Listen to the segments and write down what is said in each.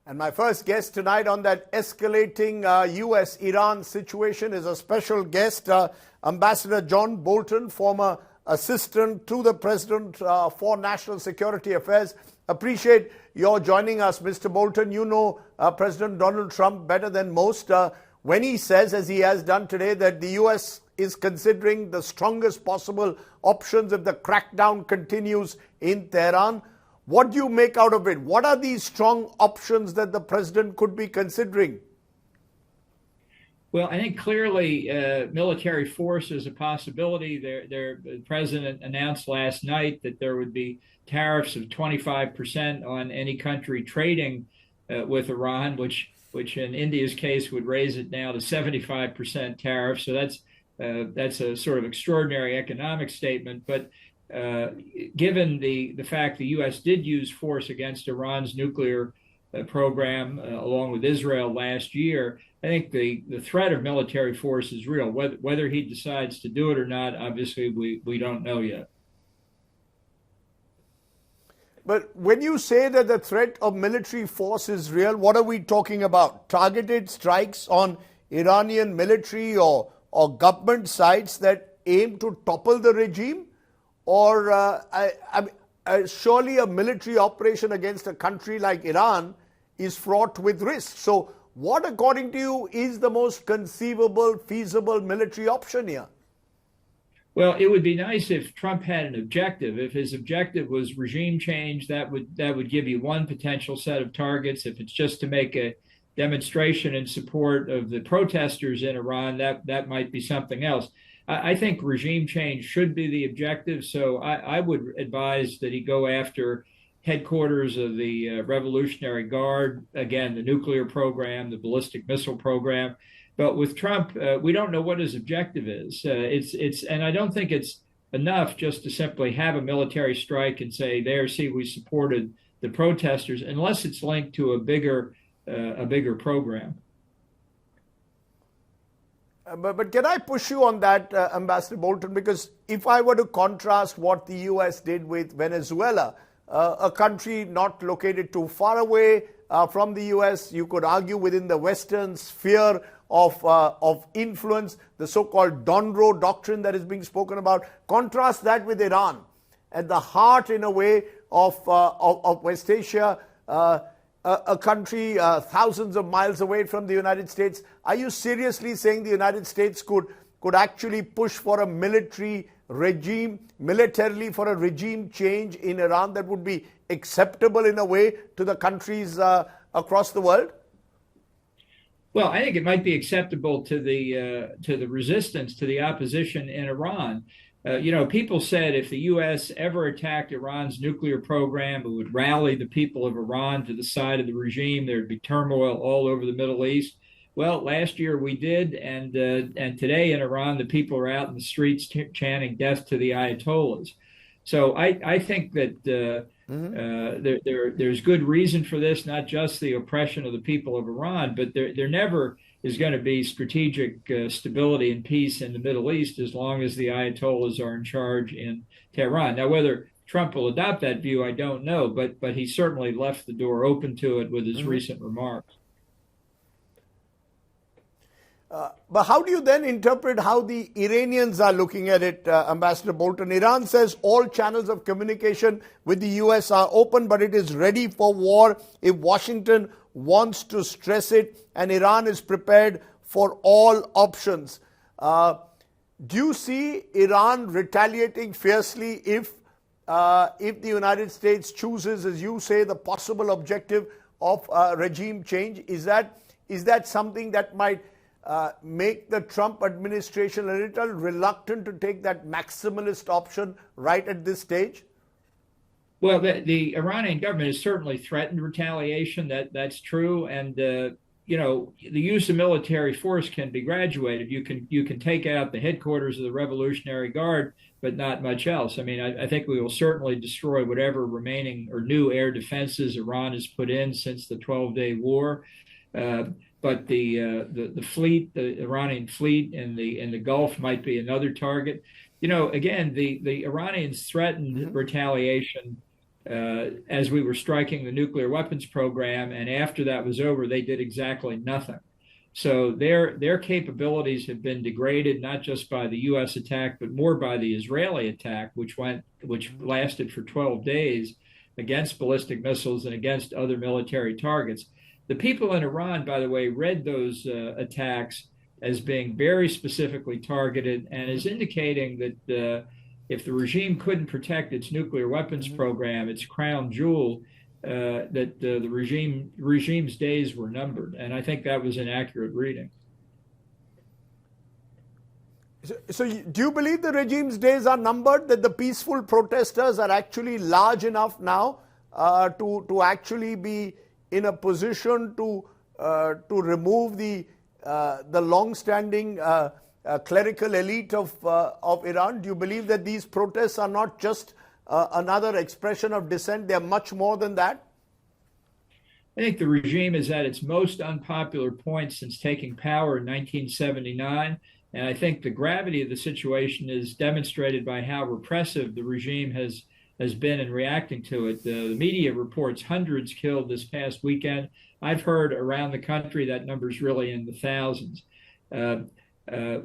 And my first guest tonight on that escalating U.S.-Iran situation is a special guest, Ambassador John Bolton, former assistant to the President for National Security Affairs. Appreciate your joining us, Mr. Bolton. You know President Donald Trump better than most. When he says, as he has done today, that the U.S. is considering the strongest possible options if the crackdown continues in Tehran. What do you make out of it? What are these strong options that the president could be considering? Well, I think clearly military force is a possibility. The president announced last night that there would be tariffs of 25% on any country trading with Iran, which in India's case would raise it now to 75% tariff. So that's a sort of extraordinary economic statement. But given the fact the U.S. did use force against Iran's nuclear program along with Israel last year, I think the threat of military force is real. Whether he decides to do it or not, obviously we don't know yet. But when you say that the threat of military force is real, what are we talking about? Targeted strikes on Iranian military or government sites that aim to topple the regime? Or surely a military operation against a country like Iran is fraught with risk. So what, according to you, is the most conceivable, feasible military option here? Well, it would be nice if Trump had an objective. If his objective was regime change, that would give you one potential set of targets. If it's just to make a demonstration in support of the protesters in Iran, that might be something else. I think regime change should be the objective, so I would advise that he go after headquarters of the Revolutionary Guard, again, the nuclear program, the ballistic missile program. But with Trump, we don't know what his objective is. And I don't think it's enough just to simply have a military strike and say, there, see, we supported the protesters, unless it's linked to a bigger program. But can I push you on that, Ambassador Bolton? Because if I were to contrast what the U.S. did with Venezuela, a country not located too far away from the U.S., you could argue within the Western sphere of influence, the so-called Donroe doctrine that is being spoken about. Contrast that with Iran, at the heart, in a way, of West Asia, a country thousands of miles away from the United States. Are you seriously saying the United States could actually push for a militarily for a regime change in Iran that would be acceptable in a way to the countries across the world? Well, I think it might be acceptable to the resistance, to the opposition in Iran. People said if the U.S. ever attacked Iran's nuclear program, it would rally the people of Iran to the side of the regime. There'd be turmoil all over the Middle East. Well, last year we did, and today in Iran, the people are out in the streets chanting "Death to the Ayatollahs." So I think that there's good reason for this, not just the oppression of the people of Iran, but there never is going to be strategic stability and peace in the Middle East as long as the Ayatollahs are in charge in Tehran. Now, whether Trump will adopt that view, I don't know, but he certainly left the door open to it with his recent remarks. But how do you then interpret how the Iranians are looking at it, Ambassador Bolton? Iran says all channels of communication with the U.S. are open, but it is ready for war if Washington wants to stress it, and Iran is prepared for all options. Do you see Iran retaliating fiercely if the United States chooses, as you say, the possible objective of regime change? Is that something that might make the Trump administration a little reluctant to take that maximalist option right at this stage? Well, the Iranian government has certainly threatened retaliation. That's true, and the use of military force can be graduated. You can take out the headquarters of the Revolutionary Guard, but not much else. I mean, I think we will certainly destroy whatever remaining or new air defenses Iran has put in since the 12-day war. But the fleet, the Iranian fleet in the Gulf might be another target. Again, the Iranians threatened retaliation as we were striking the nuclear weapons program, and after that was over, they did exactly nothing. So their capabilities have been degraded not just by the U.S. attack, but more by the Israeli attack, which lasted for 12 days against ballistic missiles and against other military targets. The people in Iran, by the way, read those attacks as being very specifically targeted and is indicating that if the regime couldn't protect its nuclear weapons program, its crown jewel, that the regime's days were numbered. And I think that was an accurate reading. So do you believe the regime's days are numbered, that the peaceful protesters are actually large enough now to actually be in a position to remove the long-standing clerical elite of Iran? Do you believe that these protests are not just another expression of dissent? They're much more than that? I think the regime is at its most unpopular point since taking power in 1979. And I think the gravity of the situation is demonstrated by how repressive the regime has been in reacting to it. The media reports hundreds killed this past weekend. I've heard around the country that number's really in the thousands.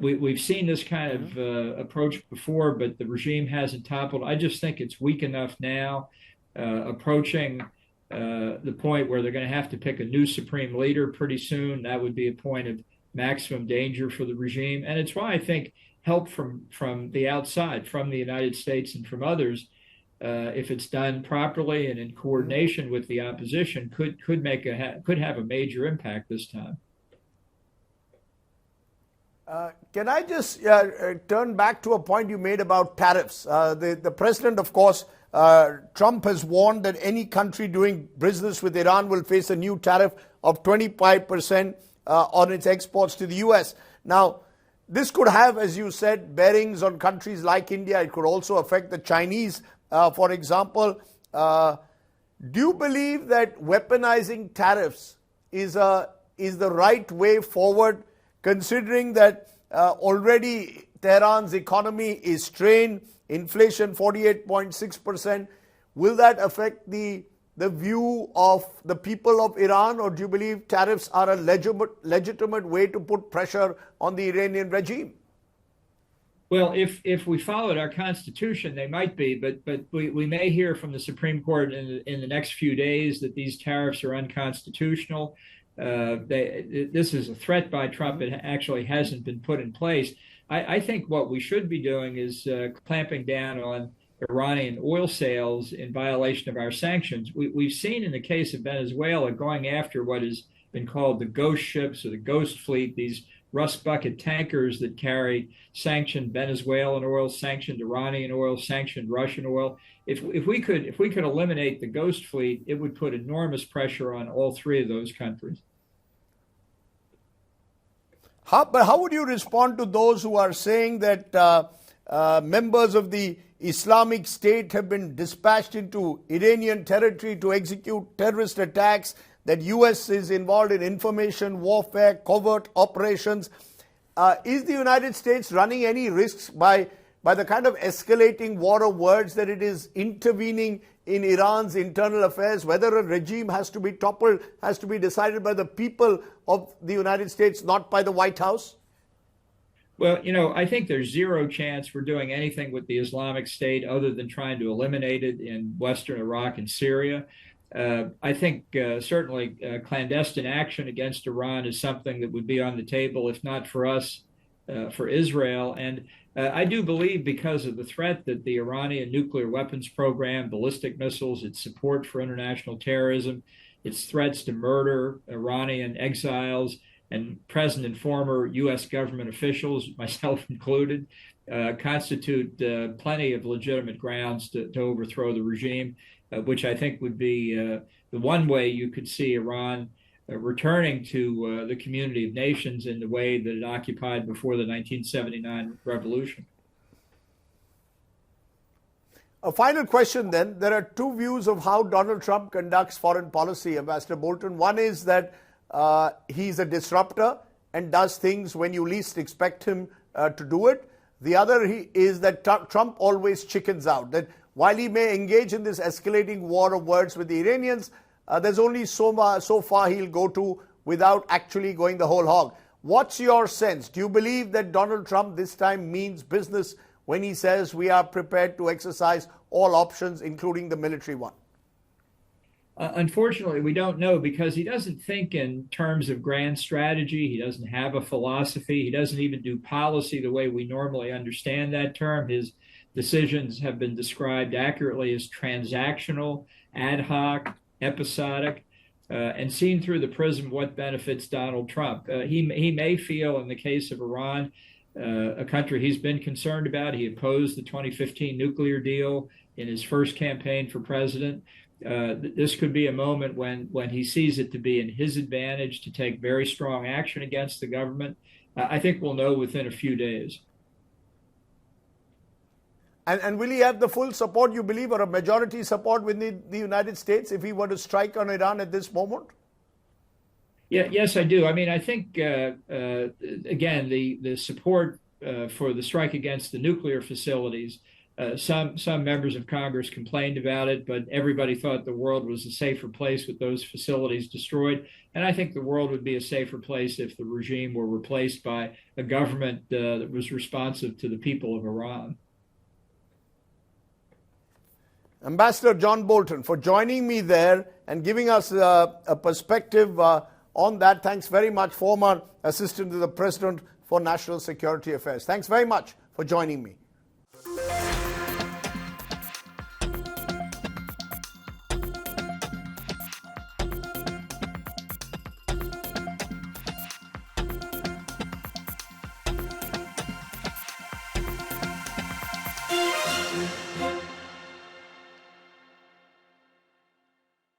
We've seen this kind of approach before, but the regime hasn't toppled. I just think it's weak enough now, approaching the point where they're going to have to pick a new supreme leader pretty soon. That would be a point of maximum danger for the regime. And it's why I think help from the outside, from the United States and from others, if it's done properly and in coordination with the opposition, could have a major impact this time. Can I just turn back to a point you made about tariffs? The president, of course, Trump has warned that any country doing business with Iran will face a new tariff of 25% on its exports to the U.S. Now, this could have, as you said, bearings on countries like India. It could also affect the Chinese, for example. Do you believe that weaponizing tariffs is the right way forward, considering that already Tehran's economy is strained, inflation 48.6%? Will that affect the view of the people of Iran, or do you believe tariffs are a legitimate way to put pressure on the Iranian regime? Well, if we followed our constitution, they might be, but we may hear from the Supreme Court in the next few days that these tariffs are unconstitutional. This is a threat by Trump. It actually hasn't been put in place. I think what we should be doing is clamping down on Iranian oil sales in violation of our sanctions. We've seen in the case of Venezuela going after what has been called the ghost ships or the ghost fleet, these rust bucket tankers that carry sanctioned Venezuelan oil, sanctioned Iranian oil, sanctioned Russian oil. If we could eliminate the ghost fleet, it would put enormous pressure on all three of those countries. But how would you respond to those who are saying that members of the Islamic State have been dispatched into Iranian territory to execute terrorist attacks, that U.S. is involved in information warfare, covert operations? Is the United States running any risks by the kind of escalating war of words that it is intervening in Iran's internal affairs? Whether a regime has to be toppled has to be decided by the people of the United States, not by the White House? Well, I think there's zero chance we're doing anything with the Islamic State other than trying to eliminate it in Western Iraq and Syria. I think certainly clandestine action against Iran is something that would be on the table, if not for us, for Israel. And I do believe, because of the threat that the Iranian nuclear weapons program, ballistic missiles, its support for international terrorism, its threats to murder Iranian exiles and present and former U.S. government officials, myself included, constitute plenty of legitimate grounds to overthrow the regime, which I think would be the one way you could see Iran returning to the community of nations in the way that it occupied before the 1979 revolution. A final question then. There are two views of how Donald Trump conducts foreign policy, Ambassador Bolton. One is that he's a disruptor and does things when you least expect him to do it. The other is that Trump always chickens out, that while he may engage in this escalating war of words with the Iranians, there's only so far he'll go to without actually going the whole hog. What's your sense? Do you believe that Donald Trump this time means business when he says we are prepared to exercise all options, including the military one? Unfortunately, we don't know because he doesn't think in terms of grand strategy. He doesn't have a philosophy. He doesn't even do policy the way we normally understand that term. His decisions have been described accurately as transactional, ad hoc, episodic, and seen through the prism of what benefits Donald Trump. He may feel, in the case of Iran, a country he's been concerned about. He opposed the 2015 nuclear deal in his first campaign for president. This could be a moment when he sees it to be in his advantage to take very strong action against the government. I think we'll know within a few days. And will he have the full support, you believe, or a majority support within the United States if he were to strike on Iran at this moment? Yeah, yes, I do. I mean, I think, again, the support for the strike against the nuclear facilities, some members of Congress complained about it, but everybody thought the world was a safer place with those facilities destroyed. And I think the world would be a safer place if the regime were replaced by a government that was responsive to the people of Iran. Ambassador John Bolton, for joining me there and giving us a perspective on that. Thanks very much, former Assistant to the President for National Security Affairs. Thanks very much for joining me.